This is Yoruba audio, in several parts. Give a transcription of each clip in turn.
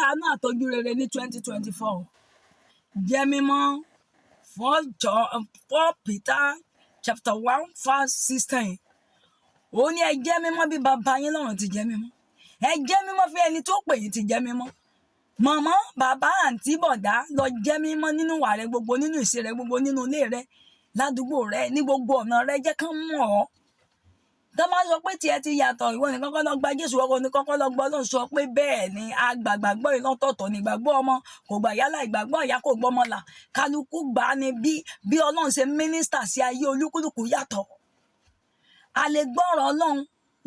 àánú àtọ́jú rere ní 2024. Jẹ́ mímọ́. 4 Peter chapter 1 verse 16. Ó ní ẹ jẹ́ mímọ́ bí bàbá yín lọ́run ti jẹ́ mímọ́. Ẹ jẹ́ mímọ́ fún ẹni tó pè yín ti jẹ́ mímọ́. Màmá, bàbá, àǹtí, bọ̀dá, lọ jẹ́ mímọ́ nínú ìwà rẹ gbogbo, nínú ìṣe rẹ gbogbo, nínú ilé rẹ, ládùúgbò rẹ, ní gbogbo ọ̀nà rẹ, jẹ́ kán mọ̀ ọ́. Tó máa sọ pé tiẹ̀ ti yàtọ̀, ìwọ nìkan kọ́ lọ gba Jésù, ọkọ nìkan kọ́ lọ gbọ́ ló ń sọ pé bẹ́ẹ̀ ni agbàgbàgbọ́ ìlọ́tọ̀ọ̀tọ̀ ní ìgbàgbọ́ ọmọ kò gbà yálà, ìgbàgbọ́ ìyá kò gbọ́mọ là. Kálukú gbà á ni bí Ọlọ́run ṣe mínísítà sí ayé olúkúlùkù yàtọ̀. A lè gbọ́ ọ̀rọ̀ Ọlọ́run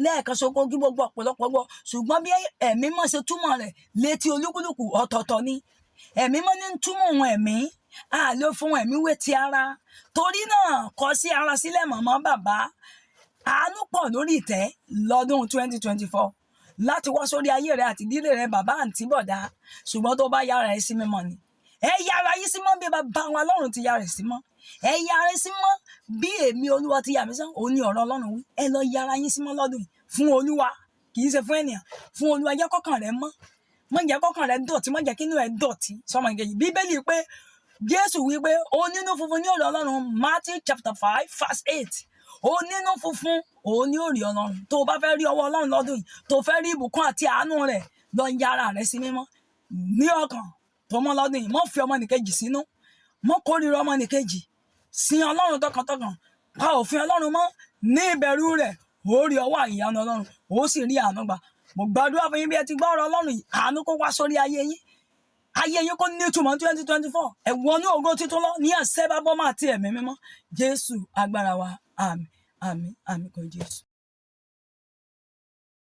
lẹ́ẹ̀kan ṣoṣo kí gbogbo ọ̀pọ̀lọpọ̀ gbọ́, ṣùgbọ́n bí ẹ̀mí mọ́ ṣe túmọ̀ rẹ̀ létí olúkúlùkù ọ̀tọ̀ọ̀tọ̀ ni. Ẹ̀mí mọ́ ní túmọ̀ ohun ẹ̀mí, a lè fún ẹ̀mí wé ti ara. Torí náà kọ sí ara sílẹ̀ màmá, bàbá. Àánú pọ̀ lórí ìtẹ́ lọ́dún 2024 láti wá sórí ayé rẹ àti ìdílé rẹ, bàbá, àǹtí, bọ̀dá. Ṣùgbọ́n tó bá yára ẹ sí mímọ́ ni. Ẹ yára yín sí mọ́ bí bàbá wa lọ́run ti yára ẹ sí mọ́. Ẹ yára sí mọ́ bí èmi Olúwa ti yà mí sán. Òun ni ọ̀rọ̀ Ọlọ́run wí. Ẹ lọ yára yín sí mọ́ lọ́dún yìí fún Olúwa, kì í ṣe fún ènìyàn. Fún Olúwa, jẹ́ kọ́kàn rẹ mọ́. Má jẹ́ kọ́kàn rẹ dọ̀tí, má jẹ́ kí inú ẹ dọ̀tí. Sọmọ ìkejì Bíbélì pé Jésù wí pé onínú funfun ní ọ̀rọ̀ Ọlọ́run, Matthew chapter 5 verse 8. Onínú funfun òun ni ó rí Ọlọ́run. Tó o bá fẹ́ rí ọwọ́ Ọlọ́run lọ́dún yìí, tó o fẹ́ rí ìbùkún àti àánú rẹ̀, lọ yára rẹ sí mímọ́ ní ọkàn tó mọ́ lọ́dún yìí. Má fi ọmọnìkejì sínú, má kórìíra ọmọnìkejì. Sin Ọlọ́run tọkàntọkàn, pa òfin Ọlọ́run mọ́ ní ìbẹ̀rù rẹ̀. Ó rí ọwọ́ ìyanu Ọlọ́run, ó sì rí àánú gbà. Mo gbàdúrà fún yín bí ẹ ti gbọ́ ọ̀rọ̀ Ọlọ́run yìí, àánú kó wá sórí ayé yín. Ayé yín kó ní ìtumọ̀ 2024. Ẹ wọnú ògo títún lọ ní àṣẹ Bàbá, Ọmọ àti Ẹ̀mí Mímọ́. Jésù agbára wa. Àmín, àmín, àmín kò Jésù.